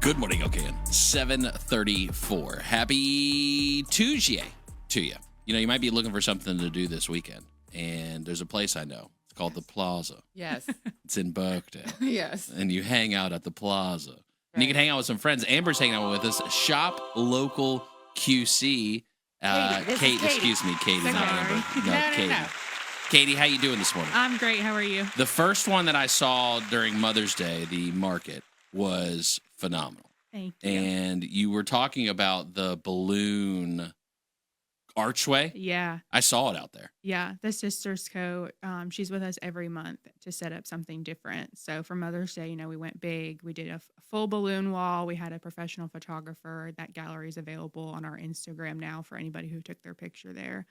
Good morning, again. 7:34. Happy Tuesday to you. You know, you might be looking for something to do this weekend, and there's a place I know. It's called the Plaza. Yes. It's in Birkdale. Yes. And you hang out at the Plaza. And you can hang out with some friends. Amber's hanging out with us. Shop local QC. Katie, excuse me, Katie, not Amber. No, Katie. No. Katie, how you doing this morning? I'm great. How are you? The first one that I saw during Mother's Day, the market, was phenomenal. Thank you. And you were talking about the balloon archway. Yeah. I saw it out there. Yeah. The Sisters Co. She's with us every month to set up something different. So for Mother's Day, we went big. We did a full balloon wall. We had a professional photographer. That gallery is available on our Instagram now for anybody who took their picture there.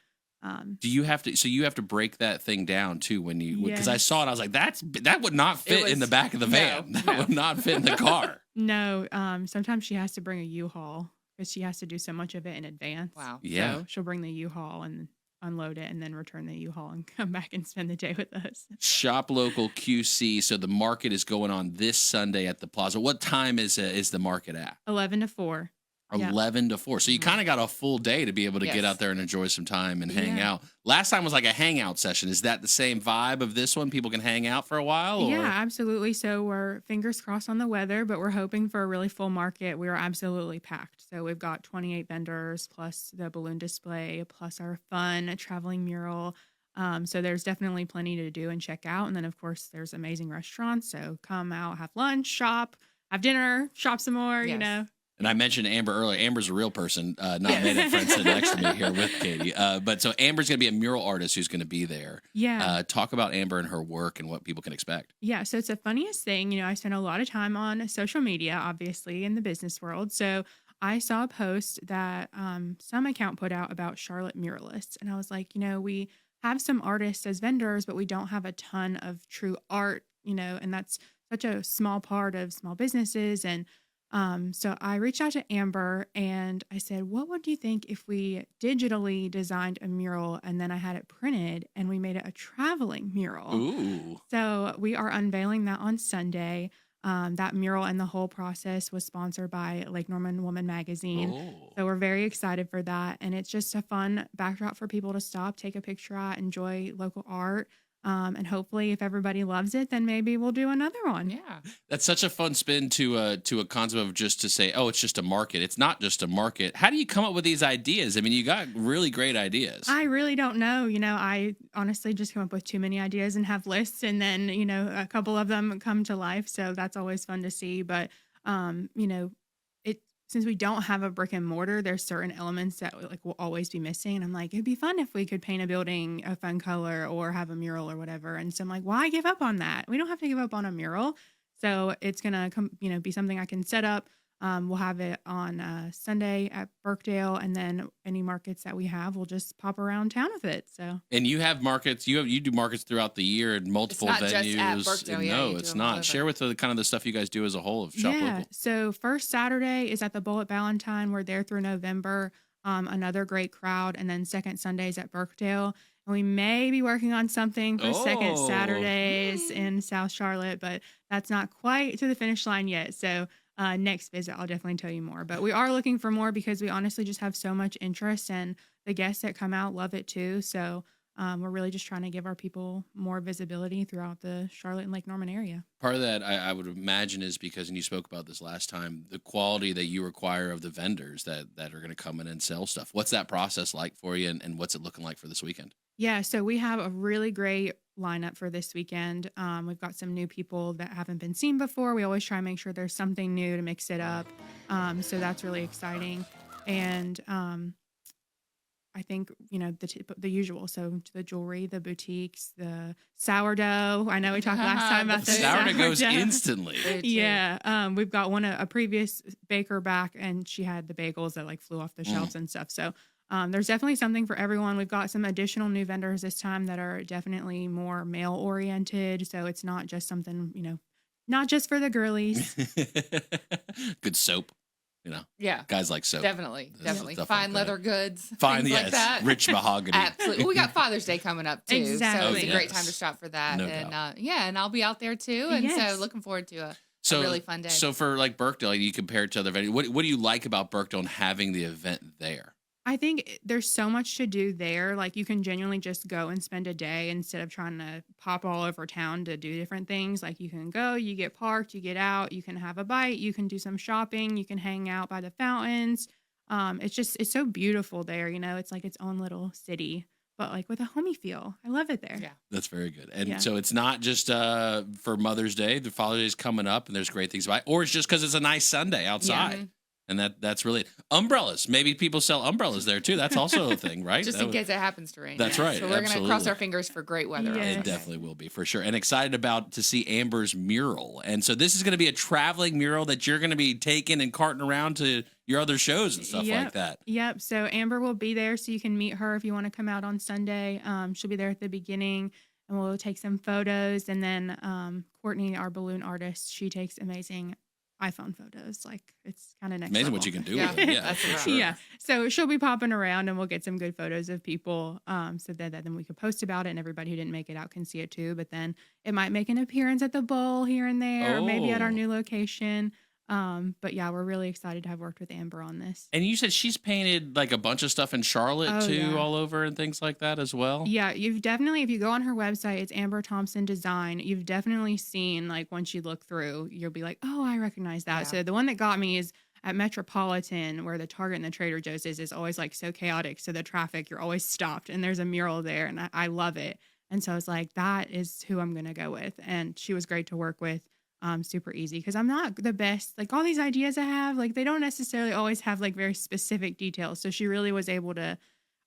Do you have to? So you have to break that thing down too when you? Because I saw it, I was like, that would not fit in the back of the van. That would not fit in the car. No. Sometimes she has to bring a U-Haul because she has to do so much of it in advance. Wow. Yeah. So she'll bring the U-Haul and unload it and then return the U-Haul and come back and spend the day with us. Shop local QC. So the market is going on this Sunday at the Plaza. What time is the market at? 11 to 4. 11 to 4. So you kind of got a full day to be able to get out there and enjoy some time and hang out. Last time was like a hangout session. Is that the same vibe of this one? People can hang out for a while? Or? Yeah, absolutely. So we're fingers crossed on the weather, but we're hoping for a really full market. We are absolutely packed. So we've got 28 vendors plus the balloon display, plus our fun traveling mural. So there's definitely plenty to do and check out. And then, of course, there's amazing restaurants. So come out, have lunch, shop, have dinner, shop some more, And I mentioned Amber earlier. Amber's a real person, not made a friend sitting next to me here with Katie. But so Amber's going to be a mural artist who's going to be there. Yeah. Talk about Amber and her work and what people can expect. Yeah. So it's the funniest thing. I spend a lot of time on social media, obviously, in the business world. So I saw a post that some account put out about Charlotte muralists. And I was like, we have some artists as vendors, but we don't have a ton of true art, and that's such a small part of small businesses. And so I reached out to Amber and I said, what would you think if we digitally designed a mural and then I had it printed and we made it a traveling mural? Ooh. So we are unveiling that on Sunday. That mural and the whole process was sponsored by Lake Norman Woman Magazine. Oh. So we're very excited for that. And it's just a fun backdrop for people to stop, take a picture at, enjoy local art. And hopefully if everybody loves it, then maybe we'll do another one. Yeah. That's such a fun spin to a concept of just to say, oh, it's just a market. It's not just a market. How do you come up with these ideas? I mean, you got really great ideas. I really don't know. I honestly just come up with too many ideas and have lists and then, a couple of them come to life. So that's always fun to see. But, since we don't have a brick and mortar, there's certain elements that will always be missing. And I'm like, it'd be fun if we could paint a building a fun color or have a mural or whatever. And so I'm like, why give up on that? We don't have to give up on a mural. So it's going to come, be something I can set up. We'll have it on Sunday at Birkdale, and then any markets that we have, we'll just pop around town with it. So. And you have markets. You do markets throughout the year in multiple venues. Just at Birkdale, No, it's not. Share with the kind of the stuff you guys do as a whole of Shop Local. So first Saturday is at the Bowl at Ballantyne. We're there through November. Another great crowd, and then second Sunday is at Birkdale. And we may be working on something for second Saturdays in South Charlotte, but that's not quite to the finish line yet. So. Next visit, I'll definitely tell you more. But we are looking for more because we honestly just have so much interest, and the guests that come out love it too. So we're really just trying to give our people more visibility throughout the Charlotte and Lake Norman area. Part of that, I would imagine, is because, and you spoke about this last time, the quality that you require of the vendors that are going to come in and sell stuff. What's that process like for you, and what's it looking like for this weekend? Yeah, so we have a really great lineup for this weekend. We've got some new people that haven't been seen before. We always try and make sure there's something new to mix it up. So that's really exciting. And I think, the usual. So the jewelry, the boutiques, the sourdough. I know we talked last time about the sourdough goes instantly. Yeah. We've got a previous baker back, and she had the bagels that flew off the shelves and stuff. So there's definitely something for everyone. We've got some additional new vendors this time that are definitely more male oriented. So it's not just something, not just for the girlies. Good soap. Yeah. Guys like soap. Definitely. Fine leather goods. Fine, yes. Like that. Rich mahogany. Absolutely. Well, we got Father's Day coming up too. Exactly. So it's a great time to shop for that. No and doubt. and I'll be out there too. And so looking forward to So, a really fun day. So for like Birkdale, you compare it to other venues. What do you like about Birkdale and having the event there? I think there's so much to do there. Like you can genuinely just go and spend a day instead of trying to pop all over town to do different things. Like you can go, you get parked, you get out, you can have a bite, you can do some shopping, you can hang out by the fountains. It's so beautiful there. It's like its own little city, but like with a homey feel. I love it there. Yeah. That's very good. And so it's not just for Mother's Day. The Father's Day is coming up and there's great things about it. Or it's just because it's a nice Sunday outside. Yeah. And that's really it. Umbrellas. Maybe people sell umbrellas there too. That's also a thing, right? Just in case it happens to rain. That's right. So we're going to cross our fingers for great weather. Yes. It definitely will be for sure. And excited to see Amber's mural. And so this is going to be a traveling mural that you're going to be taking and carting around to your other shows and stuff like that. Yep. So Amber will be there, so you can meet her if you want to come out on Sunday. She'll be there at the beginning, and we'll take some photos. And then Courtney, our balloon artist, she takes amazing iPhone photos. Like it's kind of next Amazing level. what you can do with it. Yeah, That's for right. sure. Yeah. So she'll be popping around and we'll get some good photos of people so that then we could post about it and everybody who didn't make it out can see it too. But then it might make an appearance at the bowl here and there, or maybe at our new location. But yeah, we're really excited to have worked with Amber on this. And you said she's painted like a bunch of stuff in Charlotte too, yeah. all over and things like that as well. Yeah, you've definitely, if you go on her website, it's Amber Thompson Design. You've definitely seen, like, once you look through, you'll be like, oh, I recognize that. Yeah. So the one that got me is at Metropolitan, where the Target and the Trader Joe's is always like so chaotic. So the traffic, you're always stopped, and there's a mural there, and I love it. And so I was like, that is who I'm going to go with. And she was great to work with. Super easy, because I'm not the best. Like all these ideas I have, like they don't necessarily always have like very specific details. So she really was able to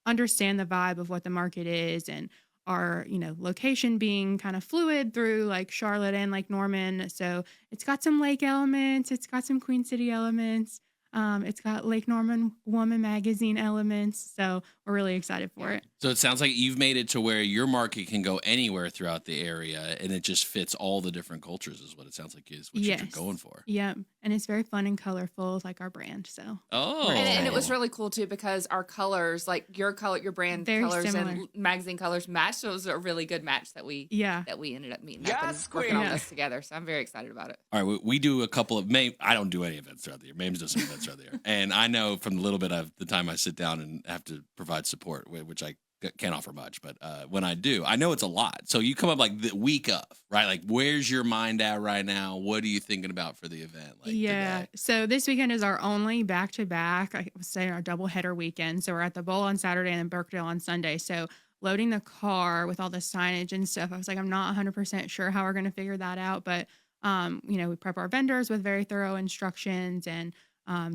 understand the vibe of what the market is, and our, location being kind of fluid through like Charlotte and like Norman. So it's got some lake elements. It's got some Queen City elements. It's got Lake Norman Woman Magazine elements. So we're really excited for it. So it sounds like you've made it to where your market can go anywhere throughout the area, and it just fits all the different cultures is what it sounds like is what you're going for. Yeah. And it's very fun and colorful, like our brand. So and it was really cool too, because our colors, like your brand very colors similar. and magazine colors match. So it was a really good match that we ended up meeting up and working on this together. So I'm very excited about it. All right, we do a couple of I don't do any events throughout the year. Mamie does some events throughout the year, and I know from the little bit of the time I sit down and have to provide support, which I can't offer much, but when I do, I know it's a lot. So you come up like the week of, right? Like, where's your mind at right now? What are you thinking about for the event? Like, today? So this weekend is our only back-to-back, I would say our doubleheader weekend. So we're at the Bowl on Saturday and then Birkdale on Sunday. So loading the car with all the signage and stuff, I was like, I'm not 100% sure how we're going to figure that out. But, we prep our vendors with very thorough instructions and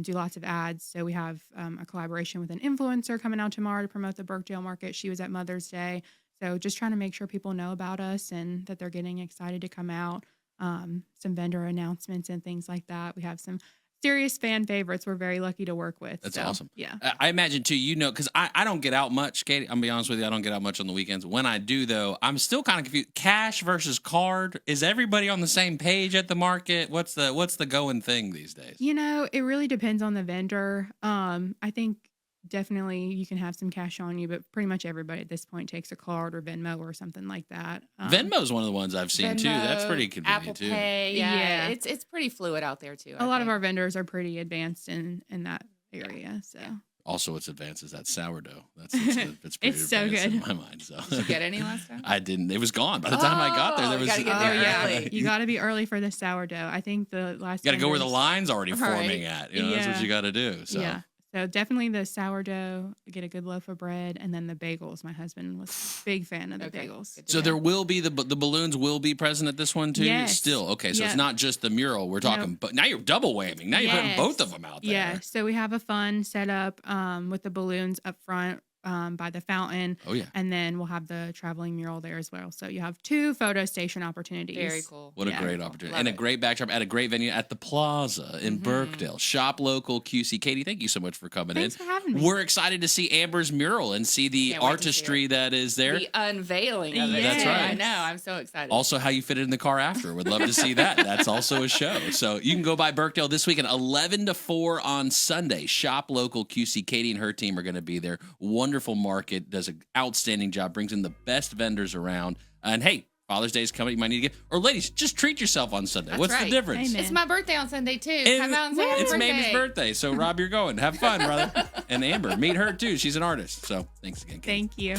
do lots of ads. So we have a collaboration with an influencer coming out tomorrow to promote the Birkdale market. She was at Mother's Day. So just trying to make sure people know about us and that they're getting excited to come out. Some vendor announcements and things like that. We have some serious fan favorites we're very lucky to work with. That's awesome. Yeah. I imagine too, because I don't get out much, Katie. I'm gonna be honest with you, I don't get out much on the weekends. When I do though, I'm still kind of confused. Cash versus card. Is everybody on the same page at the market? What's the going thing these days? It really depends on the vendor. I think definitely you can have some cash on you, but pretty much everybody at this point takes a card or Venmo or something like that. Venmo is one of the ones I've seen too. That's pretty convenient Apple too. Pay, yeah. It's pretty fluid out there too. A lot of our vendors are pretty advanced in that area. So Also, what's advanced is that sourdough. It's pretty it's so advanced good in my mind. So Did you get any last time? I didn't. It was gone by the time I got there. There you was. gotta get there early. You got to be early for the sourdough. I think the last. You got to go where the vendors- line's already forming Right. at. That's what you got to do. So. Yeah. So definitely the sourdough, get a good loaf of bread, and then the bagels. My husband was a big fan of the bagels. Good to So know. there will be the balloons will be present at this one too. Yes. Still okay. So Yeah. it's not just the mural. We're talking, but now you're double whamming. Now you're putting Yes. both of them out there. Yeah. So we have a fun setup with the balloons up front by the fountain. Oh yeah. And then we'll have the traveling mural there as well. So you have 2 photo station opportunities. Very cool. What a Yeah. great opportunity. Love And a it. great backdrop at a great venue at the Plaza in Birkdale. Shop local QC. Katie, thank you so much for coming Thanks in. for having me. We're excited to see Amber's mural and see the Can't wait to see artistry it. that is there. The unveiling of it. That's right. I know. I'm so excited. Also, how you fit it in the car after. Would love to see that. That's also a show. So you can go by Birkdale this weekend, 11 to 4 on Sunday. Shop local QC. Katie and her team are going to be there. Wonderful market. Does an outstanding job. Brings in the best vendors around. And hey, Father's Day is coming. You might need to get, or ladies, just treat yourself on Sunday. That's What's right. the difference? Amen. It's my birthday on Sunday too. And Come out and say happy it's birthday. Mamie's birthday. So Rob, you're going. Have fun, brother. And Amber, meet her too. She's an artist. So thanks again, Kate. Thank you.